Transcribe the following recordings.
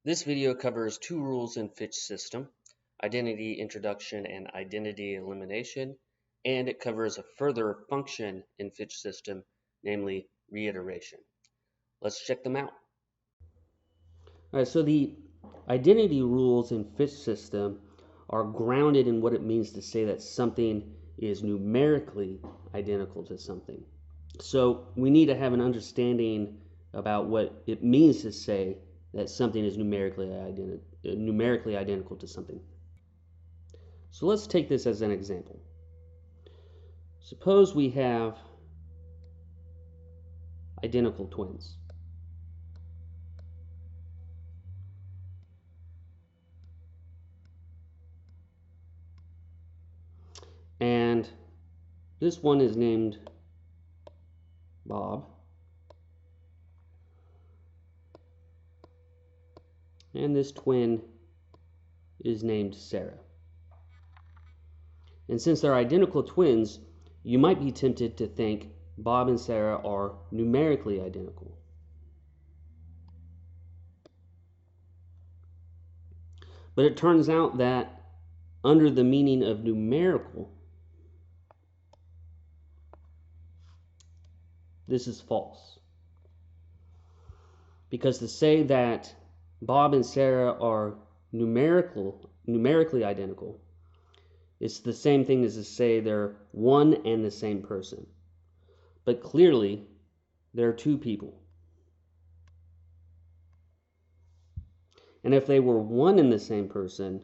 This video covers two rules in Fitch system, identity introduction and identity elimination, and it covers a further function in Fitch system, namely reiteration. Let's check them out. All right, so the identity rules in Fitch system are grounded in what it means to say that something is numerically identical to something. So we need to have an understanding about what it means to say that something is numerically identical to something. So let's take this as an example. Suppose we have identical twins. And this one is named Bob, and this twin is named Sarah. And since they're identical twins, you might be tempted to think Bob and Sarah are numerically identical. But it turns out that under the meaning of numerical, this is false. Because to say that Bob and Sarah are numerically identical, it's the same thing as to say they're one and the same person. But clearly, they're two people. And if they were one and the same person,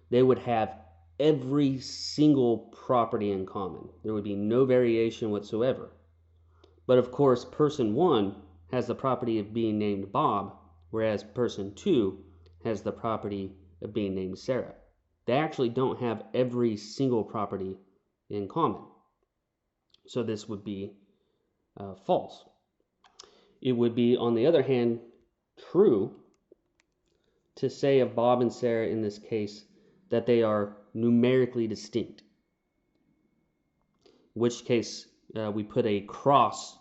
they would have every single property in common. There would be no variation whatsoever. But of course, person one has the property of being named Bob, whereas person two has the property of being named Sarah. They actually don't have every single property in common. So this would be false. It would be, on the other hand, true to say of Bob and Sarah in this case that they are numerically distinct. In which case, we put a cross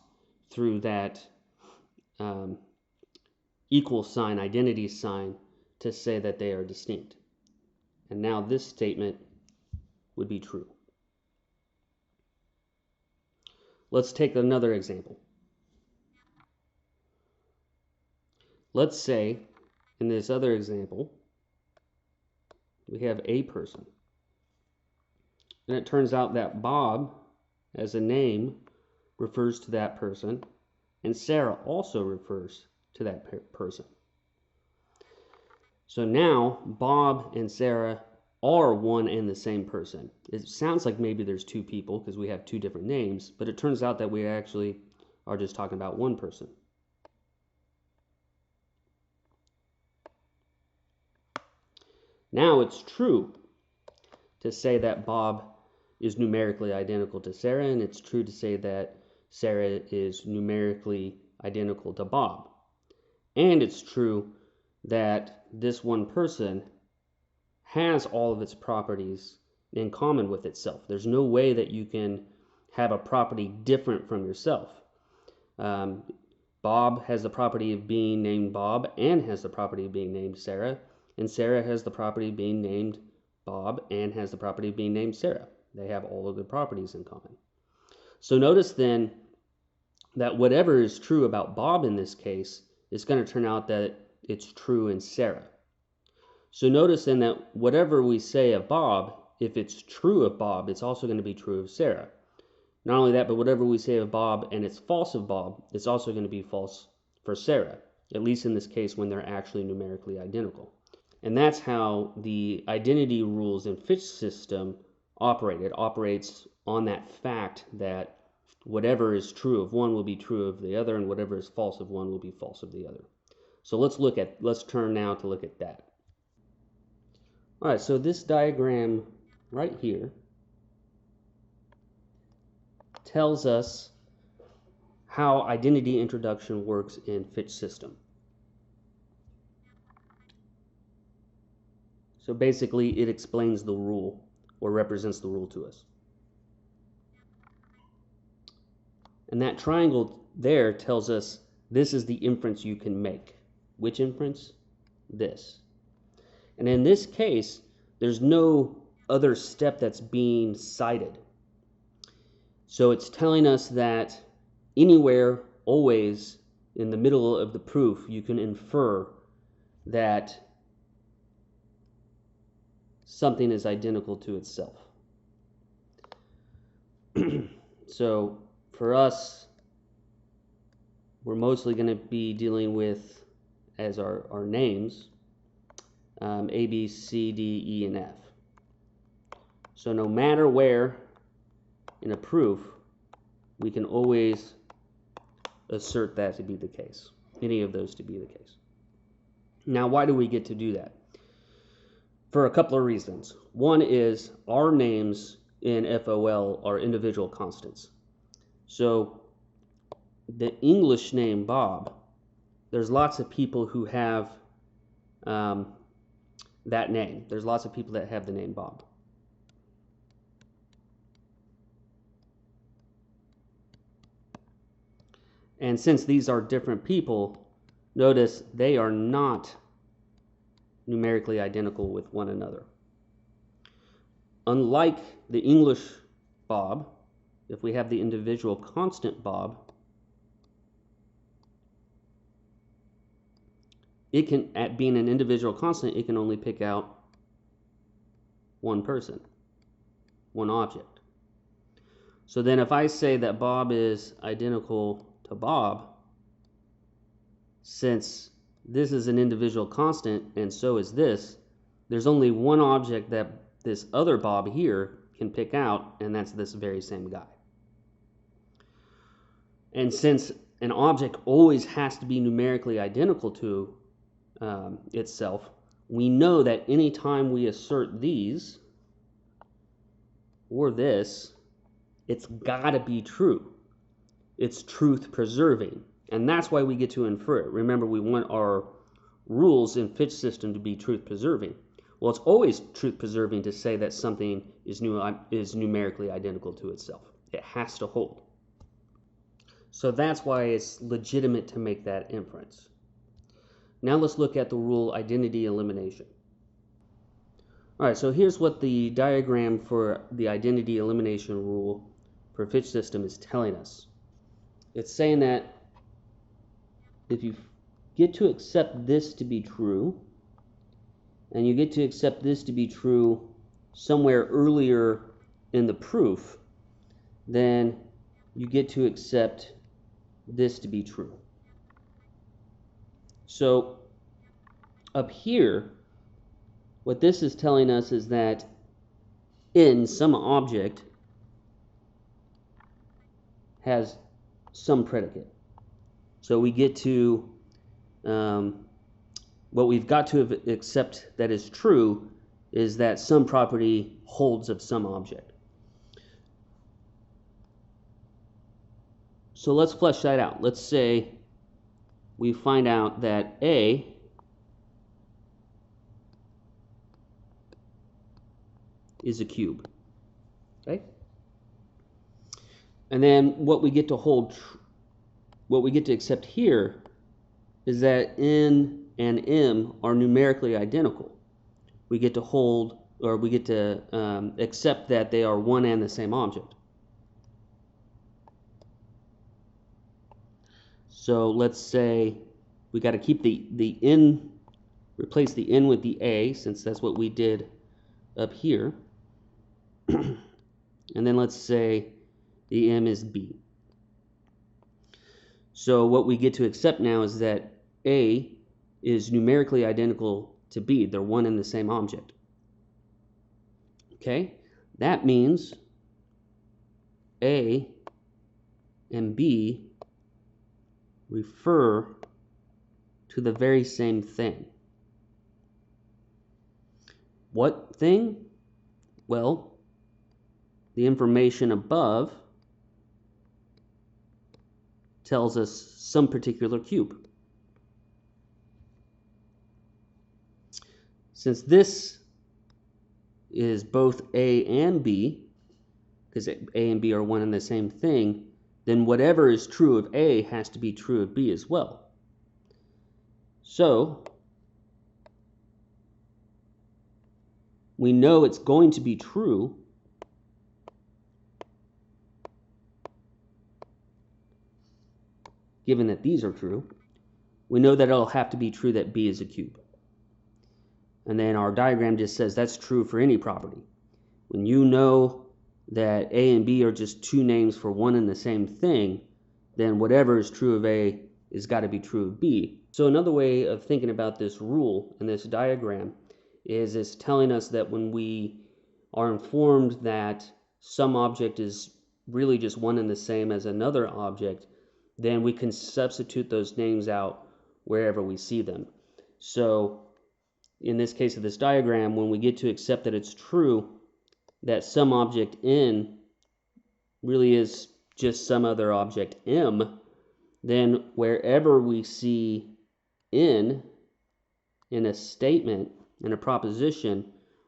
through that equal sign, identity sign, to say that they are distinct. And now this statement would be true. Let's take another example. Let's say, in this other example, we have a person. And it turns out that Bob, as a name, refers to that person, and Sarah also refers to that person. So now Bob and Sarah are one and the same person. It sounds like maybe there's two people because we have two different names, but it turns out that we actually are just talking about one person. Now it's true to say that Bob is numerically identical to Sarah, and it's true to say that Sarah is numerically identical to Bob. And it's true that this one person has all of its properties in common with itself. There's no way that you can have a property different from yourself. Bob has the property of being named Bob and has the property of being named Sarah, and Sarah has the property of being named Bob and has the property of being named Sarah. They have all of the properties in common. So notice then that whatever is true about Bob in this case is going to turn out that it's true in Sarah. So notice then that whatever we say of Bob, if it's true of Bob, it's also going to be true of Sarah. Not only that, but whatever we say of Bob and it's false of Bob, it's also going to be false for Sarah, at least in this case when they're actually numerically identical. And that's how the identity rules in Fitch system operate. It operates on that fact that whatever is true of one will be true of the other, and whatever is false of one will be false of the other. So let's turn now to look at that. All right, so this diagram right here tells us how identity introduction works in Fitch system. So basically, it explains the rule or represents the rule to us. And that triangle there tells us this is the inference you can make. Which inference? this. And in this case, there's no other step that's being cited. So it's telling us that anywhere, always, in the middle of the proof, you can infer that something is identical to itself. So for us, we're mostly going to be dealing with, as our names, A, B, C, D, E, and F. So no matter where in a proof, we can always assert that to be the case, any of those to be the case. Now, why do we get to do that? For a couple of reasons. One is our names in FOL are individual constants. So the English name Bob, there's lots of people who have that name. There's lots of people that have the name Bob. And since these are different people, notice they are not numerically identical with one another. Unlike the English Bob, if we have the individual constant Bob, it can, at being an individual constant, it can only pick out one person, one object. So then if I say that Bob is identical to Bob, since this is an individual constant and so is this, there's only one object that this other Bob here can pick out, and that's this very same guy. And since an object always has to be numerically identical to itself, we know that anytime we assert these or this, it's got to be true. It's truth preserving. And that's why we get to infer it. Remember, we want our rules in Fitch system to be truth preserving. Well, it's always truth preserving to say that something is numerically identical to itself. It has to hold. So that's why it's legitimate to make that inference. Now let's look at the rule identity elimination. All right, so here's what the diagram for the identity elimination rule for Fitch system is telling us. It's saying that if you get to accept this to be true, and you get to accept this to be true somewhere earlier in the proof, then you get to accept this to be true. So up here, what this is telling us is that in some object has some predicate. So we get to, what we've got to accept that is true is that some property holds of some object. So let's flesh that out. Let's say we find out that A is a cube. Okay? And then what we get to hold, what we get to accept here is that N and M are numerically identical. We get to hold, or we get to accept that they are one and the same object. So let's say we got to keep the N, replace the N with the A, since that's what we did up here. And then let's say the M is B. So what we get to accept now is that A is numerically identical to B. They're one and the same object. Okay? That means A and B refer to the very same thing. What thing? Well, the information above tells us some particular cube. Since this is both A and B, because A and B are one and the same thing, then whatever is true of A has to be true of B as well. So we know it's going to be true given that these are true. We know that it'll have to be true that B is a cube. And then our diagram just says that's true for any property. When you know that A and B are just two names for one and the same thing, then whatever is true of A is got to be true of B. So another way of thinking about this rule in this diagram is it's telling us that when we are informed that some object is really just one and the same as another object, then we can substitute those names out wherever we see them. So in this case of this diagram, when we get to accept that it's true that some object N really is just some other object M, then wherever we see N in a statement, in a proposition,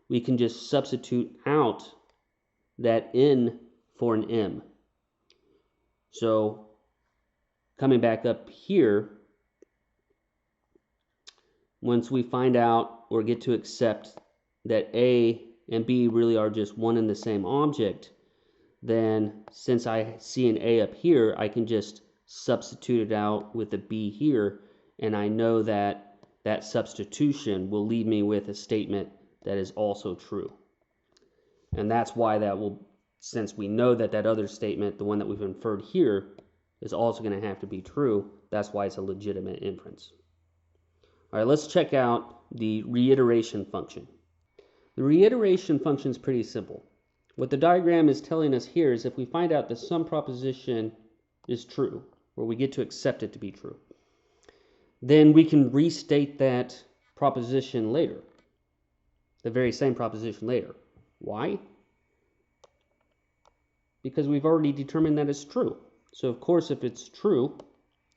we can just substitute out that N for an M. So coming back up here, once we find out or get to accept that A and B really are just one and the same object, then since I see an A up here, I can just substitute it out with a B here, and I know that that substitution will leave me with a statement that is also true. And that's why that will, since we know that that other statement, the one that we've inferred here, is also going to have to be true, that's why it's a legitimate inference. All right, let's check out the reiteration function. The reiteration function is pretty simple. What the diagram is telling us here is if we find out that some proposition is true, or we get to accept it to be true, then we can restate that proposition later, the very same proposition later. Why? Because we've already determined that it's true. So of course, if it's true,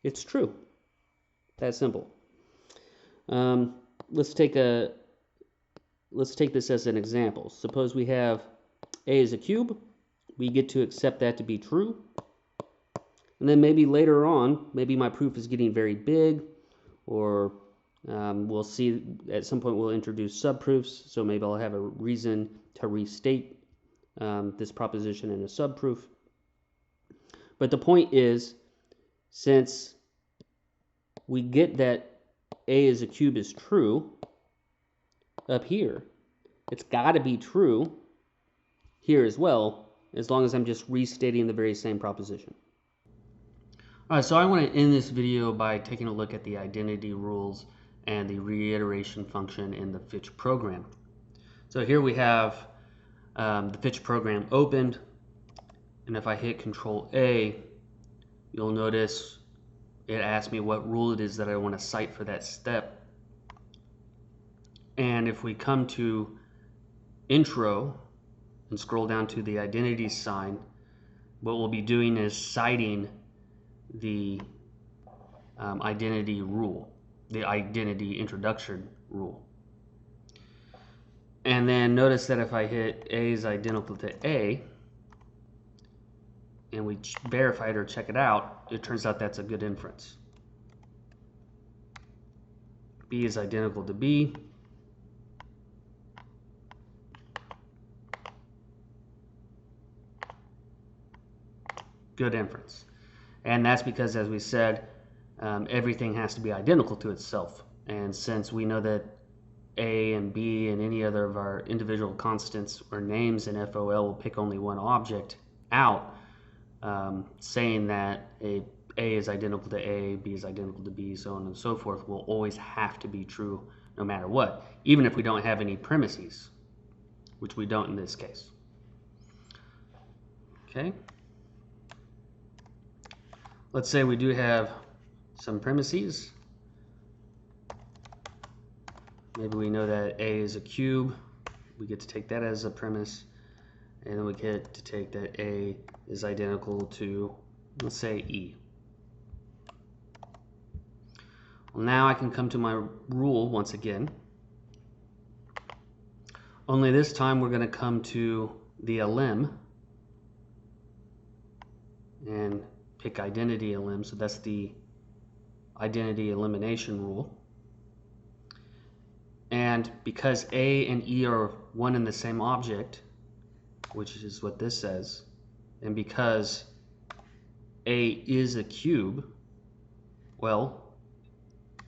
it's true. That simple. Let's take this as an example. Suppose we have A is a cube. We get to accept that to be true. And then maybe later on, maybe my proof is getting very big, or we'll see at some point we'll introduce subproofs. So maybe I'll have a reason to restate this proposition in a subproof. But the point is, since we get that A is a cube is true up here, it's got to be true here as well, as long as I'm just restating the very same proposition. All right, so I want to end this video by taking a look at the identity rules and the reiteration function in the Fitch program. So here we have the Fitch program opened, and if I hit Control A, you'll notice it asks me what rule it is that I want to cite for that step. And if we come to intro and scroll down to the identity sign, what we'll be doing is citing the identity rule, the identity introduction rule. And then notice that if I hit A is identical to A, and we verify it or check it out, it turns out that's a good inference. B is identical to B. Good inference. And that's because, as we said, everything has to be identical to itself. And since we know that A and B and any other of our individual constants or names in FOL will pick only one object out, saying that A is identical to A, B is identical to B, so on and so forth, will always have to be true no matter what, even if we don't have any premises, which we don't in this case. Okay. Let's say we do have some premises. Maybe we know that A is a cube. We get to take that as a premise. And then we get to take that A is identical to, let's say, E. Well, now I can come to my rule once again. Only this time we're going to come to the elim and pick identity elim. So that's the identity elimination rule. And And because A and E are one and the same object, which is what this says, and because A is a cube, well,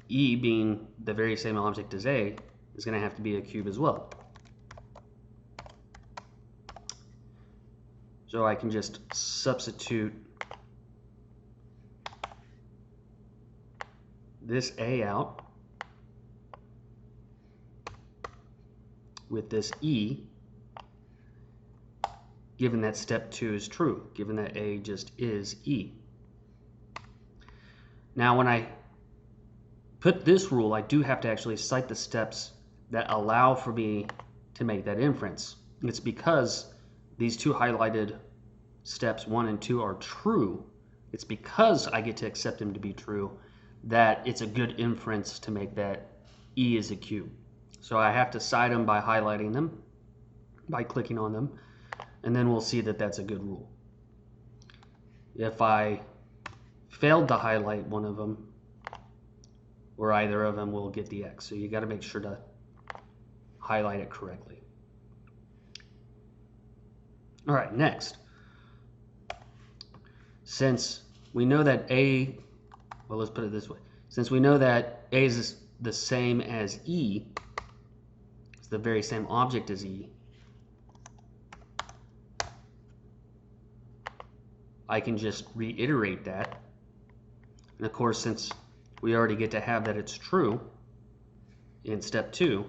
E being the very same object as A is going to have to be a cube as well. So I can just substitute this A out with this E, given that step 2 is true, given that A just is E. Now when I put this rule, I do have to actually cite the steps that allow for me to make that inference. It's because these two highlighted steps 1 and 2 are true. It's because I get to accept them to be true that it's a good inference to make that E is a cube. So I have to cite them by highlighting them, by clicking on them, and then we'll see that that's a good rule. If I failed to highlight one of them, or either of them, will get the X. So you got to make sure to highlight it correctly. All right, next. Since we know that A, well, let's put it this way. Since we know that A is the same as E, it's the very same object as E, I can just reiterate that. And of course, since we already get to have that it's true in step 2,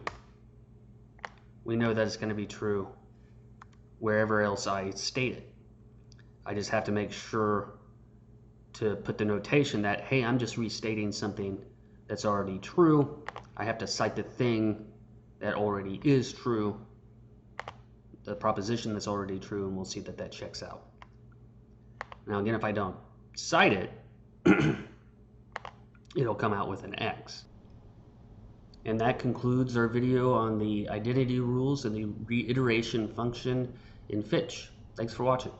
we know that it's going to be true wherever else I state it. I just have to make sure to put the notation that, hey, I'm just restating something that's already true. I have to cite the thing that already is true, the proposition that's already true, and we'll see that that checks out. Now again, if I don't cite it, it'll come out with an X. And that concludes our video on the identity rules and the reiteration function in Fitch. Thanks for watching.